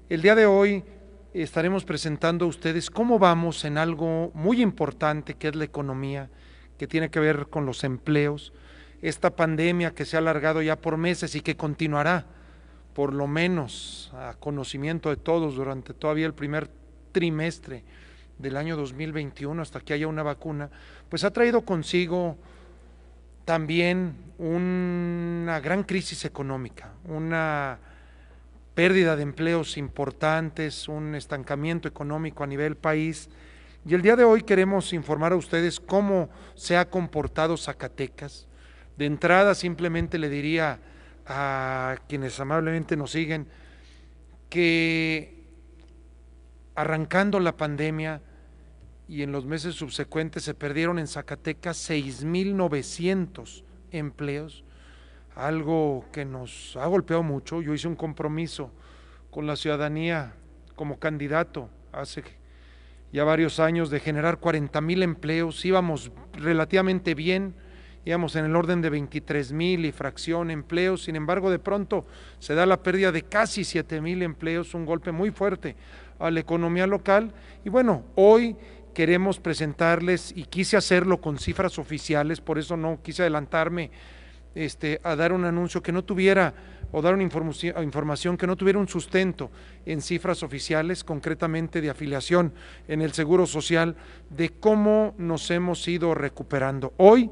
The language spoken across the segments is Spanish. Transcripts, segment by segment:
El día de hoy estaremos presentando a ustedes cómo vamos en algo muy importante que es la economía, que tiene que ver con los empleos, esta pandemia que se ha alargado ya por meses y que continuará, por lo menos a conocimiento de todos, durante todavía el primer trimestre del año 2021 hasta que haya una vacuna, pues ha traído consigo también una gran crisis económica, una pérdida de empleos importantes, un estancamiento económico a nivel país. Y el día de hoy queremos informar a ustedes cómo se ha comportado Zacatecas. De entrada simplemente le diría a quienes amablemente nos siguen que arrancando la pandemia y en los meses subsecuentes se perdieron en Zacatecas 6,900 empleos, algo que nos ha golpeado mucho. Yo hice un compromiso con la ciudadanía como candidato hace ya varios años de generar 40,000 empleos, íbamos relativamente bien, íbamos en el orden de 23,000 y fracción empleos. Sin embargo, de pronto se da la pérdida de casi 7,000 empleos, un golpe muy fuerte a la economía local. Y bueno, hoy queremos presentarles, y quise hacerlo con cifras oficiales, por eso no quise adelantarme a dar un anuncio que no tuviera, o dar una información que no tuviera un sustento en cifras oficiales, concretamente de afiliación en el Seguro Social, de cómo nos hemos ido recuperando. Hoy,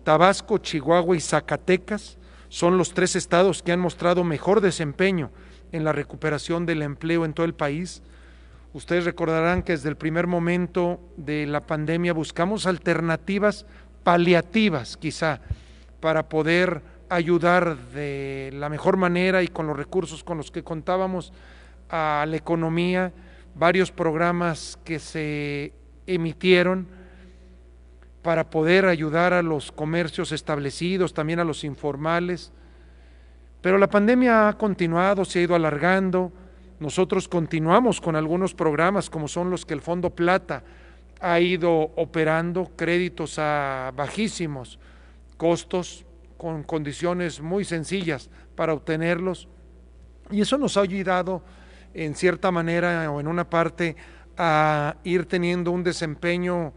Tabasco, Chihuahua y Zacatecas son los 3 estados que han mostrado mejor desempeño en la recuperación del empleo en todo el país. Ustedes recordarán que desde el primer momento de la pandemia buscamos alternativas paliativas, quizá, para poder ayudar de la mejor manera y con los recursos con los que contábamos a la economía. Varios programas que se emitieron para poder ayudar a los comercios establecidos, también a los informales, pero la pandemia ha continuado, se ha ido alargando. Nosotros continuamos con algunos programas como son los que el Fondo Plata ha ido operando, créditos a bajísimos costos, con condiciones muy sencillas para obtenerlos, y eso nos ha ayudado en cierta manera o en una parte a ir teniendo un desempeño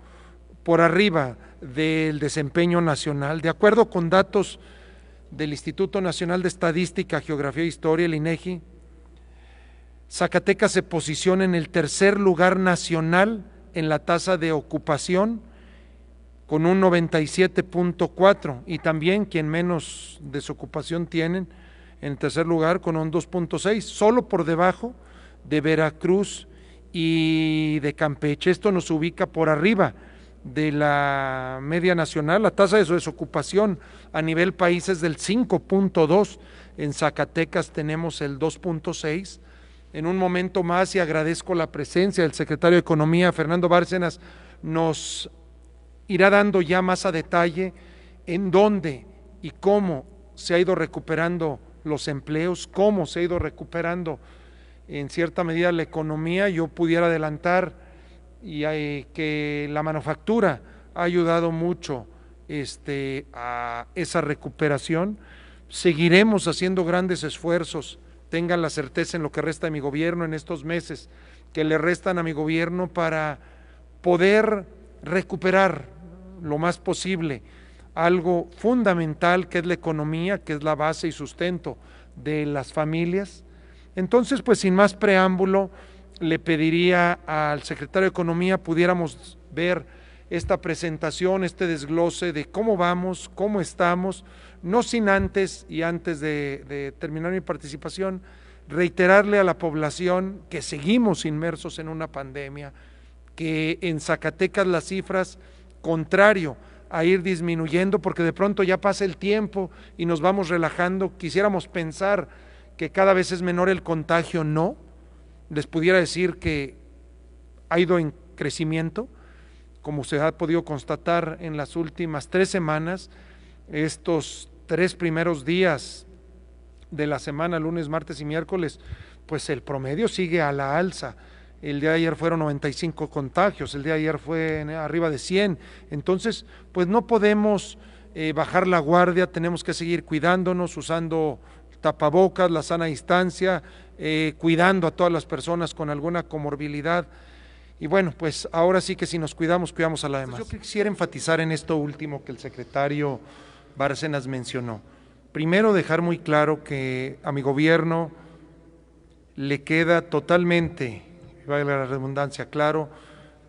por arriba del desempeño nacional. De acuerdo con datos del Instituto Nacional de Estadística, Geografía e Historia, el INEGI, Zacatecas se posiciona en el tercer lugar nacional en la tasa de ocupación, con un 97.4, y también quien menos desocupación tienen, en tercer lugar con un 2.6, solo por debajo de Veracruz y de Campeche. Esto nos ubica por arriba de la media nacional. La tasa de desocupación a nivel país es del 5.2, en Zacatecas tenemos el 2.6. En un momento más, y agradezco la presencia del secretario de Economía, Fernando Bárcenas, nos irá dando ya más a detalle en dónde y cómo se ha ido recuperando los empleos, cómo se ha ido recuperando en cierta medida la economía. Yo pudiera adelantar que la manufactura ha ayudado mucho a esa recuperación. Seguiremos haciendo grandes esfuerzos, tengan la certeza, en lo que resta de mi gobierno, en estos meses que le restan a mi gobierno, para poder recuperar lo más posible algo fundamental que es la economía, que es la base y sustento de las familias. Entonces, pues sin más preámbulo, le pediría al secretario de Economía pudiéramos ver esta presentación, este desglose de cómo vamos, cómo estamos, no sin antes, y antes de terminar mi participación, reiterarle a la población que seguimos inmersos en una pandemia, que en Zacatecas las cifras, contrario a ir disminuyendo, porque de pronto ya pasa el tiempo y nos vamos relajando, quisiéramos pensar que cada vez es menor el contagio. No, les pudiera decir que ha ido en crecimiento, como se ha podido constatar en las últimas 3 semanas, estos 3 primeros días de la semana, lunes, martes y miércoles, pues el promedio sigue a la alza. El día de ayer fueron 95 contagios, el día de ayer fue arriba de 100, entonces pues no podemos bajar la guardia, tenemos que seguir cuidándonos, usando tapabocas, la sana distancia, cuidando a todas las personas con alguna comorbilidad. Y bueno, pues ahora sí que si nos cuidamos, cuidamos a la demás. Yo quisiera enfatizar en esto último que el secretario Bárcenas mencionó. Primero, dejar muy claro que a mi gobierno le queda totalmente, valga la redundancia, claro,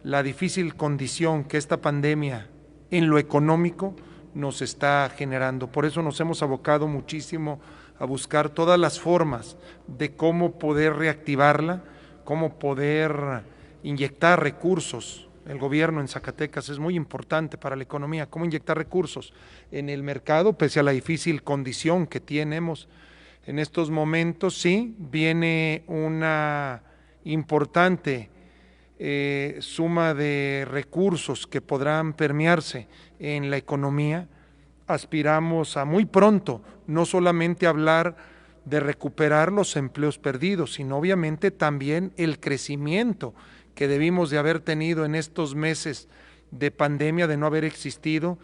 la difícil condición que esta pandemia en lo económico nos está generando. Por eso nos hemos abocado muchísimo a buscar todas las formas de cómo poder reactivarla, cómo poder inyectar recursos. El gobierno en Zacatecas es muy importante para la economía, cómo inyectar recursos en el mercado, pese a la difícil condición que tenemos en estos momentos. Sí, viene una importante suma de recursos que podrán permearse en la economía. Aspiramos a muy pronto no solamente hablar de recuperar los empleos perdidos, sino obviamente también el crecimiento que debimos de haber tenido en estos meses de pandemia, de no haber existido,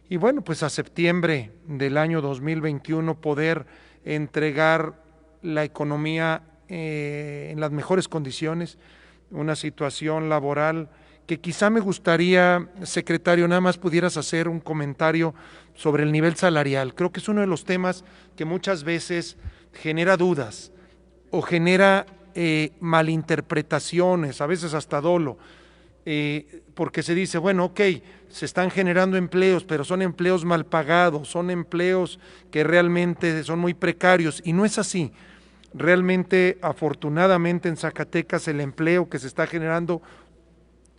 y bueno, pues a septiembre del año 2021 poder entregar la economía en las mejores condiciones, una situación laboral que quizá me gustaría, secretario, nada más pudieras hacer un comentario sobre el nivel salarial. Creo que es uno de los temas que muchas veces genera dudas o genera malinterpretaciones, a veces hasta dolo, porque se dice, bueno, ok, se están generando empleos, pero son empleos mal pagados, son empleos que realmente son muy precarios, y no es así. Realmente, afortunadamente en Zacatecas el empleo que se está generando,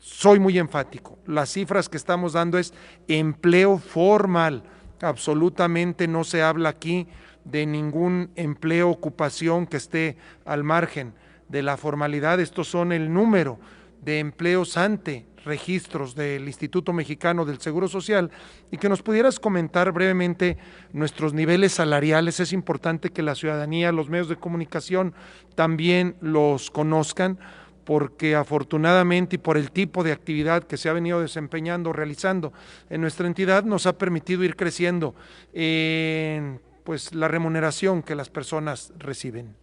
soy muy enfático, las cifras que estamos dando es empleo formal, absolutamente no se habla aquí de ningún empleo, ocupación que esté al margen de la formalidad. Estos son el número de empleos ante registros del Instituto Mexicano del Seguro Social, y que nos pudieras comentar brevemente nuestros niveles salariales. Es importante que la ciudadanía, los medios de comunicación también los conozcan, porque afortunadamente y por el tipo de actividad que se ha venido desempeñando, realizando en nuestra entidad, nos ha permitido ir creciendo en pues la remuneración que las personas reciben.